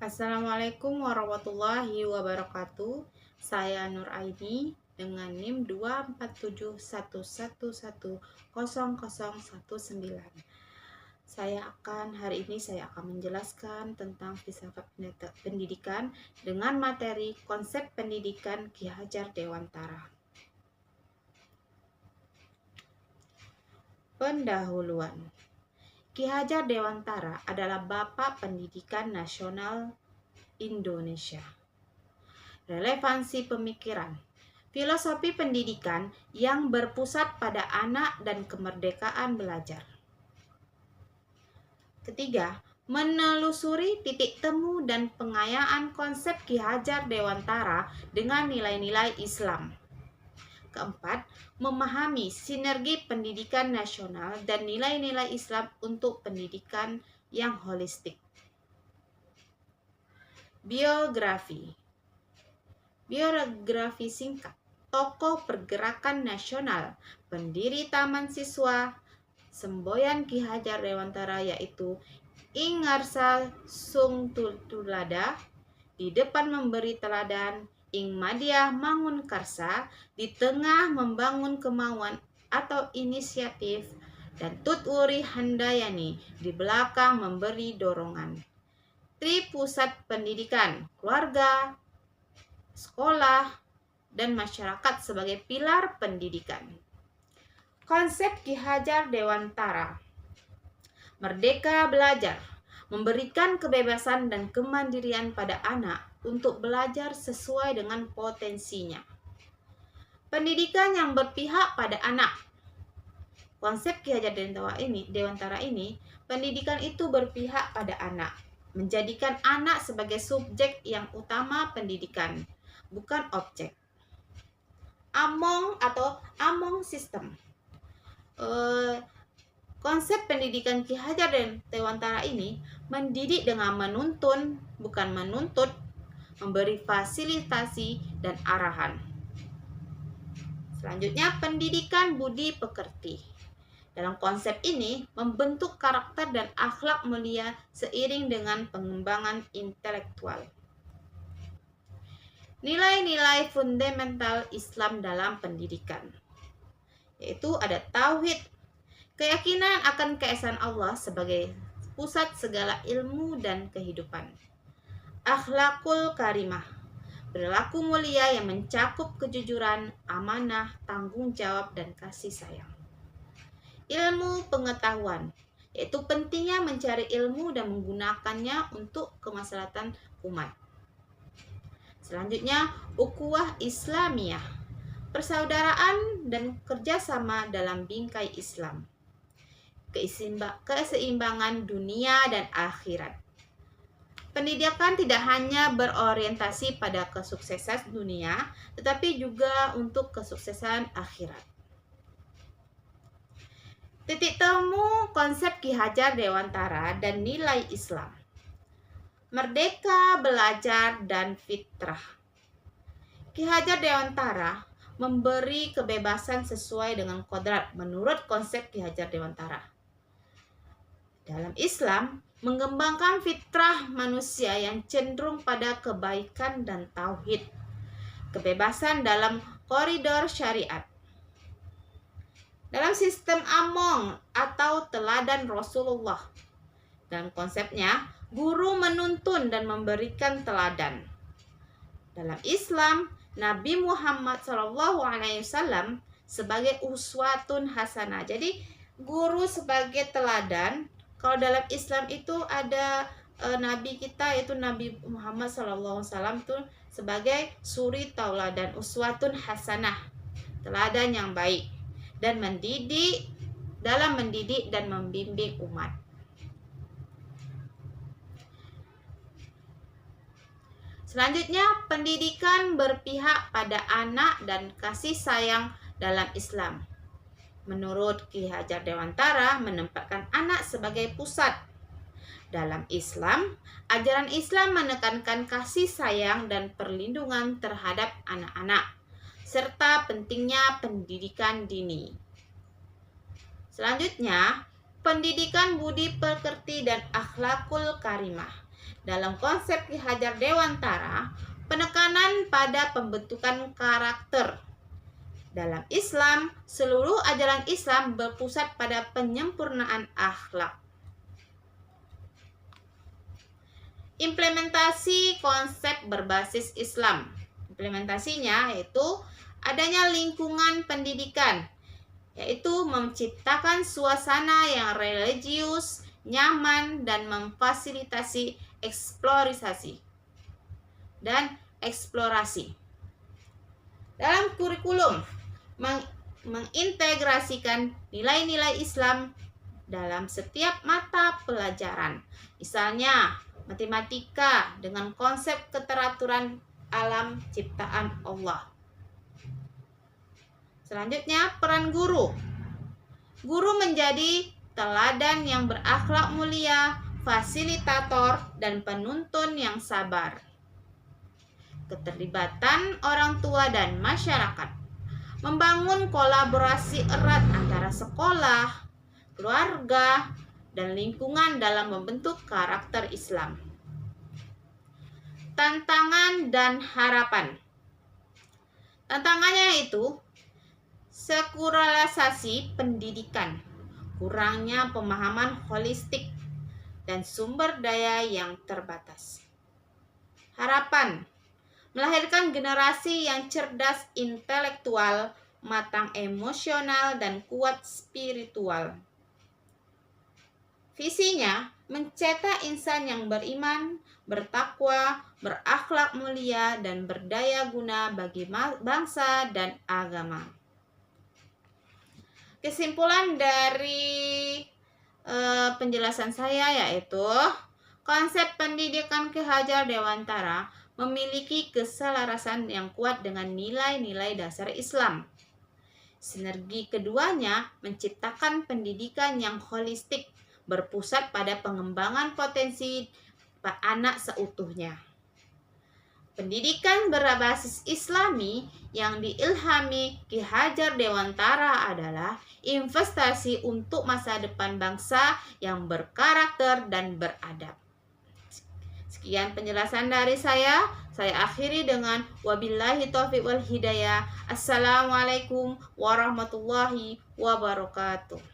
Assalamualaikum warahmatullahi wabarakatuh. Saya Nur Aini dengan NIM 24711100019. Hari ini saya akan menjelaskan tentang filsafat pendidikan dengan materi konsep pendidikan Ki Hajar Dewantara. Pendahuluan. Ki Hajar Dewantara adalah Bapak Pendidikan Nasional Indonesia. Relevansi pemikiran. Filosofi pendidikan yang berpusat pada anak dan kemerdekaan belajar. Ketiga, menelusuri titik temu dan pengayaan konsep Ki Hajar Dewantara dengan nilai-nilai Islam. Keempat, memahami sinergi pendidikan nasional dan nilai-nilai Islam untuk pendidikan yang holistik. Biografi singkat. Tokoh pergerakan nasional, pendiri Taman Siswa, semboyan Ki Hajar Dewantara yaitu Ingarsa Sung Tulada, di depan memberi teladan, Ing Madiah Mangun Karsa, di tengah membangun kemauan atau inisiatif, dan Tutwuri Handayani, di belakang memberi dorongan. Pusat pendidikan, keluarga, sekolah, dan masyarakat sebagai pilar pendidikan. Konsep Ki Hajar Dewantara. Merdeka belajar, memberikan kebebasan dan kemandirian pada anak untuk belajar sesuai dengan potensinya. Pendidikan yang berpihak pada anak. Konsep Ki Hajar Dewantara ini, pendidikan itu berpihak pada anak, menjadikan anak sebagai subjek yang utama pendidikan, bukan objek. Among System. Konsep pendidikan Ki Hajar Dewantara ini mendidik dengan menuntun, bukan menuntut, memberi fasilitasi dan arahan. Selanjutnya, pendidikan budi pekerti. Dalam konsep ini, membentuk karakter dan akhlak mulia seiring dengan pengembangan intelektual. Nilai-nilai fundamental Islam dalam pendidikan, yaitu ada tauhid, keyakinan akan keesaan Allah sebagai pusat segala ilmu dan kehidupan. Akhlakul karimah, perilaku mulia yang mencakup kejujuran, amanah, tanggung jawab, dan kasih sayang. Ilmu pengetahuan, yaitu pentingnya mencari ilmu dan menggunakannya untuk kemaslahatan umat. Selanjutnya, ukhuwah Islamiyah, persaudaraan dan kerjasama dalam bingkai Islam. Keseimbangan dunia dan akhirat. Pendidikan tidak hanya berorientasi pada kesuksesan dunia, tetapi juga untuk kesuksesan akhirat. Titik temu konsep Ki Hajar Dewantara dan nilai Islam. Merdeka belajar dan fitrah. Ki Hajar Dewantara memberi kebebasan sesuai dengan kodrat menurut konsep Ki Hajar Dewantara. Dalam Islam, mengembangkan fitrah manusia yang cenderung pada kebaikan dan tauhid. Kebebasan dalam koridor syariat. Dalam sistem Among atau teladan Rasulullah. Dalam konsepnya, guru menuntun dan memberikan teladan. Dalam Islam, Nabi Muhammad SAW sebagai uswatun hasanah. Jadi, guru sebagai teladan. Kalau dalam Islam itu ada Nabi kita, yaitu Nabi Muhammad SAW itu sebagai suri tauladan, uswatun hasanah, teladan yang baik, dan mendidik dan membimbing umat. Selanjutnya, pendidikan berpihak pada anak dan kasih sayang dalam Islam. Menurut Ki Hajar Dewantara, menempatkan anak sebagai pusat. Dalam Islam, ajaran Islam menekankan kasih sayang dan perlindungan terhadap anak-anak, serta pentingnya pendidikan dini. Selanjutnya, pendidikan budi pekerti dan akhlakul karimah. Dalam konsep Ki Hajar Dewantara, penekanan pada pembentukan karakter. Dalam Islam, seluruh ajaran Islam berpusat pada penyempurnaan akhlak. Implementasi konsep berbasis Islam. Implementasinya yaitu adanya lingkungan pendidikan, yaitu menciptakan suasana yang religius, nyaman, dan memfasilitasi eksplorasi dan eksplorasi. Dalam kurikulum, mengintegrasikan nilai-nilai Islam dalam setiap mata pelajaran. Misalnya, matematika dengan konsep keteraturan alam ciptaan Allah. Selanjutnya, peran guru. Guru menjadi teladan yang berakhlak mulia, fasilitator, dan penuntun yang sabar. Keterlibatan orang tua dan masyarakat. Membangun kolaborasi erat antara sekolah, keluarga, dan lingkungan dalam membentuk karakter Islam. Tantangan dan harapan. Tantangannya yaitu sekularisasi pendidikan, kurangnya pemahaman holistik, dan sumber daya yang terbatas. Harapan, melahirkan generasi yang cerdas intelektual, matang emosional, dan kuat spiritual. Visinya, mencetak insan yang beriman, bertakwa, berakhlak mulia, dan berdaya guna bagi bangsa dan agama. Kesimpulan dari penjelasan saya yaitu konsep pendidikan Ki Hajar Dewantara memiliki keselarasan yang kuat dengan nilai-nilai dasar Islam. Sinergi keduanya menciptakan pendidikan yang holistik, berpusat pada pengembangan potensi anak seutuhnya. Pendidikan berbasis Islami yang diilhami Ki Hajar Dewantara adalah investasi untuk masa depan bangsa yang berkarakter dan beradab. Sekian penjelasan dari saya akhiri dengan wabillahi taufiq wal hidayah. Assalamualaikum warahmatullahi wabarakatuh.